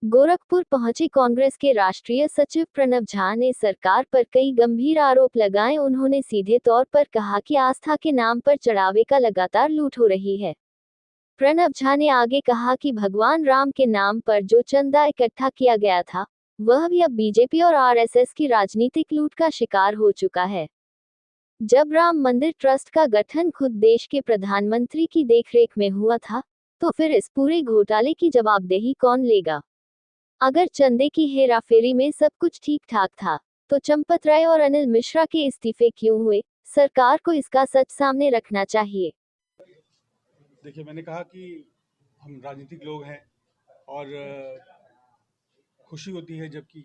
गोरखपुर पहुंचे कांग्रेस के राष्ट्रीय सचिव प्रणब झा ने सरकार पर कई गंभीर आरोप लगाए। उन्होंने सीधे तौर पर कहा कि आस्था के नाम पर चढ़ावे का लगातार लूट हो रही है। प्रणब झा ने आगे कहा कि भगवान राम के नाम पर जो चंदा इकट्ठा किया गया था, वह भी अब बीजेपी और आरएसएस की राजनीतिक लूट का शिकार हो चुका है। जब राम मंदिर ट्रस्ट का गठन खुद देश के प्रधानमंत्री की देखरेख में हुआ था, तो फिर इस पूरे घोटाले की जवाबदेही कौन लेगा? अगर चंदे की हेराफेरी में सब कुछ ठीक ठाक था, तो चंपत राय और अनिल मिश्रा के इस्तीफे क्यों हुए? सरकार को इसका सच सामने रखना चाहिए। देखिए, मैंने कहा कि हम राजनीतिक लोग हैं और खुशी होती है जबकि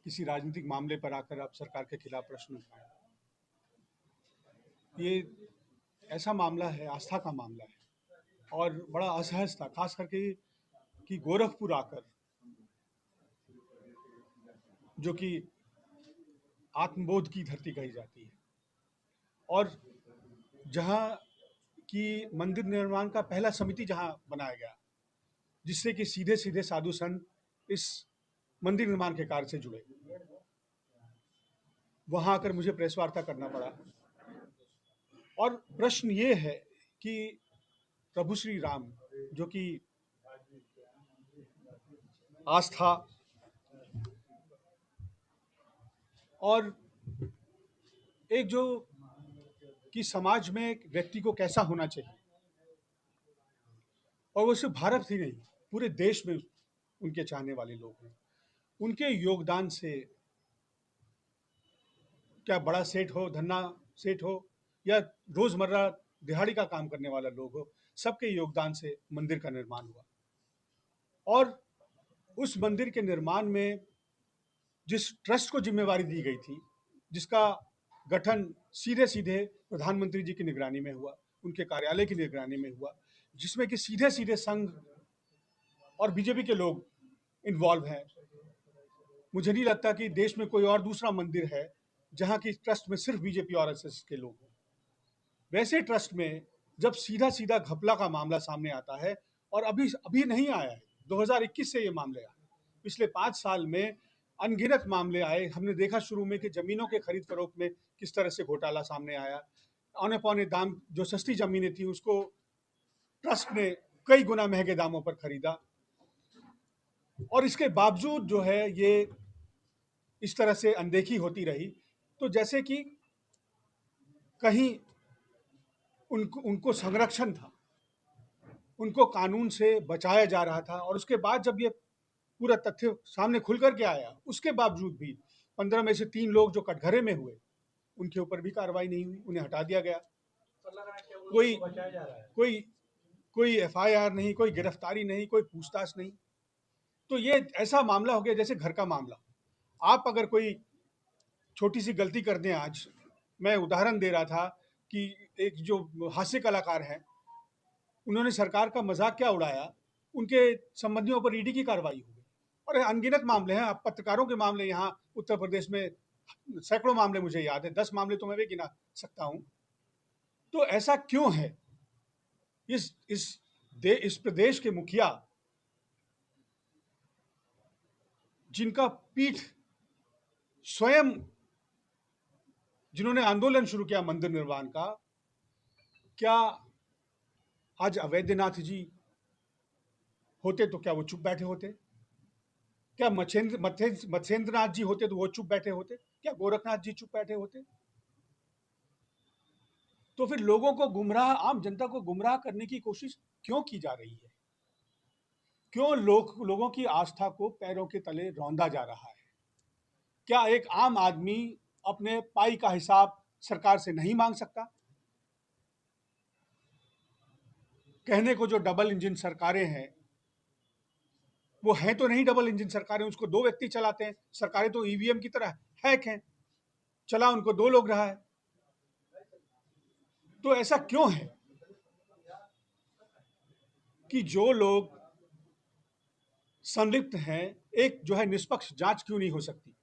किसी राजनीतिक मामले पर आकर आप सरकार के खिलाफ प्रश्न उठाएं। ये ऐसा मामला है, आस्था का मामला है और बड़ा असहज था, खास करके कि गोरखपुर आकर, जो कि आत्मबोध की धरती कही जाती है और जहाँ की मंदिर निर्माण का पहला समिति जहाँ बनाया गया, जिससे कि सीधे सीधे साधु संत इस मंदिर निर्माण के कार्य से जुड़े, वहाँ आकर मुझे प्रेस वार्ता करना पड़ा। और प्रश्न ये है कि प्रभु श्री राम, जो कि आस्था और एक जो कि समाज में एक व्यक्ति को कैसा होना चाहिए, और वो सिर्फ भारत ही नहीं, पूरे देश में उनके चाहने वाले लोग हैं। उनके योगदान से, क्या बड़ा सेठ हो, धन्ना सेठ हो या रोजमर्रा दिहाड़ी का काम करने वाला लोग हो, सबके योगदान से मंदिर का निर्माण हुआ। और उस मंदिर के निर्माण में जिस ट्रस्ट को जिम्मेवारी दी गई थी, जिसका गठन सीधे सीधे प्रधानमंत्री जी की निगरानी में हुआ, उनके कार्यालय की निगरानी में हुआ, जिसमें कि सीधे सीधे संघ और बीजेपी के लोग इन्वॉल्व हैं। मुझे नहीं लगता कि देश में कोई और दूसरा मंदिर है जहां की ट्रस्ट में सिर्फ बीजेपी और आरएसएस के लोग हैं। वैसे ट्रस्ट में जब सीधा सीधा घपला का मामला सामने आता है, और अभी अभी नहीं आया है, 2021 से ये मामले आए, पिछले 5 साल में अनगिनत मामले आए। हमने देखा शुरू में कि जमीनों के खरीद फरोख्त में किस तरह से घोटाला सामने आया, औने पौने दाम जो सस्ती जमीनें थी उसको ट्रस्ट ने कई गुना महंगे दामों पर खरीदा, और इसके बावजूद जो है ये इस तरह से अनदेखी होती रही। तो जैसे कि कहीं उनको उनको संरक्षण था, उनको कानून से बचाया जा रहा था, और उसके बाद जब ये पूरा तथ्य सामने खुल करके आया, उसके बावजूद भी 15 में से 3 लोग जो कटघरे में हुए, उनके ऊपर भी कार्रवाई नहीं हुई, उन्हें हटा दिया गया। कोई कोई कोई एफआईआर नहीं, कोई गिरफ्तारी नहीं, कोई पूछताछ नहीं। तो ये ऐसा मामला हो गया जैसे घर का मामला। आप अगर कोई छोटी सी गलती कर दें, आज मैं उदाहरण दे रहा था कि एक जो हास्य कलाकार हैं, उन्होंने सरकार का मजाक क्या उड़ाया, उनके संबंधियों पर ईडी की कार्रवाई हो गई। और अनगिनत मामले हैं, अब पत्रकारों के मामले यहाँ उत्तर प्रदेश में सैकड़ों मामले मुझे याद है, 10 मामले तो मैं भी गिना सकता हूँ। तो ऐसा क्यों है? इस प्रदेश के मुखिया, जिनका पीठ स्वयं, जिन्होंने आंदोलन शुरू किया मंदिर निर्माण का, क्या आज अवैधनाथ जी होते तो क्या वो चुप बैठे होते? क्या मत्स्येंद्रनाथ जी होते तो वो चुप बैठे होते? क्या गोरखनाथ जी चुप बैठे होते? तो फिर लोगों को गुमराह, आम जनता को गुमराह करने की कोशिश क्यों की जा रही है? क्यों लोगों की आस्था को पैरों के तले रौंदा जा रहा है? क्या एक आम आदमी अपने पाई का हिसाब सरकार से नहीं मांग सकता? कहने को जो डबल इंजन सरकारें हैं, वो हैं तो नहीं डबल इंजन सरकारें, उसको 2 व्यक्ति चलाते हैं। सरकारें तो ईवीएम की तरह हैक हैं, चला उनको 2 लोग रहा है। तो ऐसा क्यों है कि जो लोग संलिप्त हैं, एक जो है निष्पक्ष जांच क्यों नहीं हो सकती?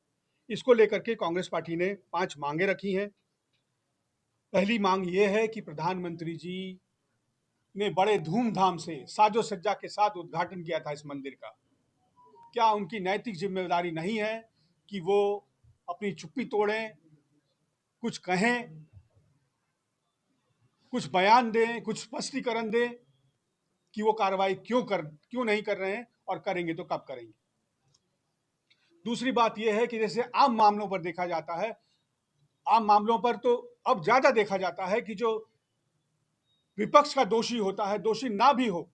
इसको लेकर के कांग्रेस पार्टी ने 5 मांगे रखी हैं। पहली मांग ये है कि प्रधानमंत्री जी ने बड़े धूमधाम से साजो सज्जा के साथ उद्घाटन किया था इस मंदिर का, क्या उनकी नैतिक जिम्मेदारी नहीं है कि वो अपनी चुप्पी तोड़ें, कुछ कहें, कुछ बयान दें, कुछ स्पष्टीकरण दें कि वो कार्रवाई क्यों नहीं कर रहे हैं और करेंगे तो कब करेंगे। दूसरी बात यह है कि जैसे आम मामलों पर देखा जाता है, आम मामलों पर तो अब ज्यादा देखा जाता है कि जो विपक्ष का दोषी होता है, दोषी ना भी हो,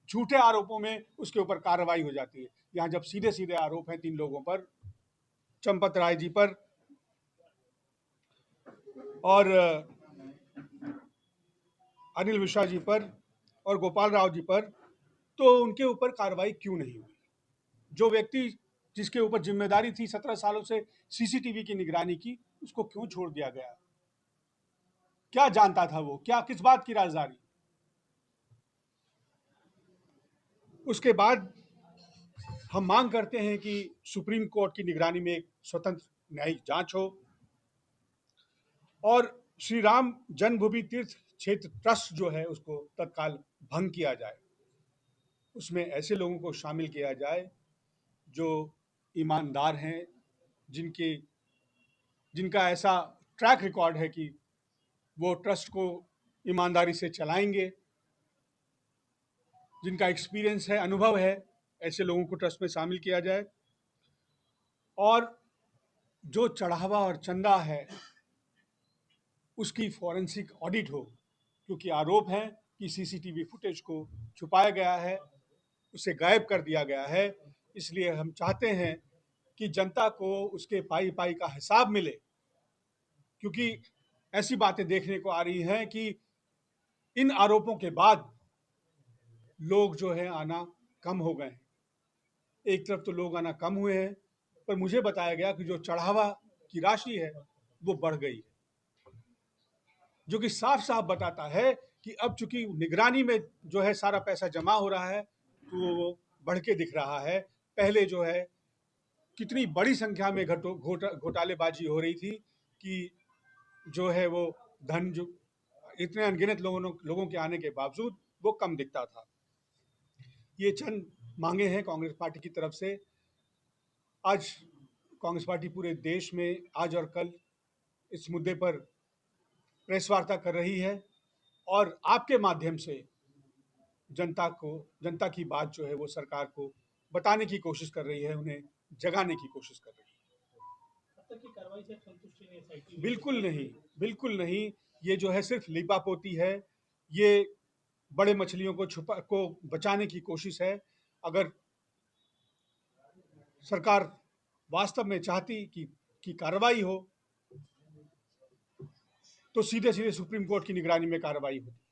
झूठे आरोपों में उसके ऊपर कार्रवाई हो जाती है। यहां जब सीधे सीधे आरोप हैं 3 लोगों पर, चंपत राय जी पर और अनिल मिश्रा जी पर और गोपाल राव जी पर, तो उनके ऊपर कार्रवाई क्यों नहीं हुई? जो व्यक्ति जिसके ऊपर जिम्मेदारी थी 17 सालों से सीसीटीवी की निगरानी की, उसको क्यों छोड़ दिया गया? क्या जानता था वो? क्या किस बात की राजदारी? उसके बाद हम मांग करते हैं कि सुप्रीम कोर्ट की निगरानी में एक स्वतंत्र न्यायिक जांच हो और श्री राम जन्मभूमि तीर्थ क्षेत्र ट्रस्ट जो है उसको तत्काल भंग किया जाए। उसमें ऐसे लोगों को शामिल किया जाए जो ईमानदार हैं, जिनका ऐसा ट्रैक रिकॉर्ड है कि वो ट्रस्ट को ईमानदारी से चलाएंगे, जिनका एक्सपीरियंस है, अनुभव है, ऐसे लोगों को ट्रस्ट में शामिल किया जाए। और जो चढ़ावा और चंदा है उसकी फॉरेंसिक ऑडिट हो, क्योंकि आरोप है कि सीसीटीवी फुटेज को छुपाया गया है, उसे गायब कर दिया गया है। इसलिए हम चाहते हैं कि जनता को उसके पाई पाई का हिसाब मिले, क्योंकि ऐसी बातें देखने को आ रही हैं कि इन आरोपों के बाद लोग जो है आना कम हो गए हैं। एक तरफ तो लोग आना कम हुए हैं, पर मुझे बताया गया कि जो चढ़ावा की राशि है वो बढ़ गई है, जो कि साफ साफ बताता है कि अब चूंकि निगरानी में जो है सारा पैसा जमा हो रहा है तो वो बढ़ के दिख रहा है। पहले जो है कितनी बड़ी संख्या में घोटालेबाजी हो रही थी कि जो है वो धन जो इतने अनगिनत लोगों के आने के बावजूद वो कम दिखता था। ये चंद मांगे हैं कांग्रेस पार्टी की तरफ से। आज कांग्रेस पार्टी पूरे देश में आज और कल इस मुद्दे पर प्रेस वार्ता कर रही है और आपके माध्यम से जनता की बात जो है वो सरकार को बताने की कोशिश कर रही है, उन्हें जगाने की कोशिश कर रही है। तक की कार्रवाई से संतुष्टि नहीं एसआईटी बिल्कुल नहीं, बिल्कुल नहीं। ये जो है सिर्फ लीपापोती है, ये बड़े मछलियों को बचाने की कोशिश है। अगर सरकार वास्तव में चाहती कि कार्रवाई हो तो सीधे सीधे सुप्रीम कोर्ट की निगरानी में कार्रवाई होती।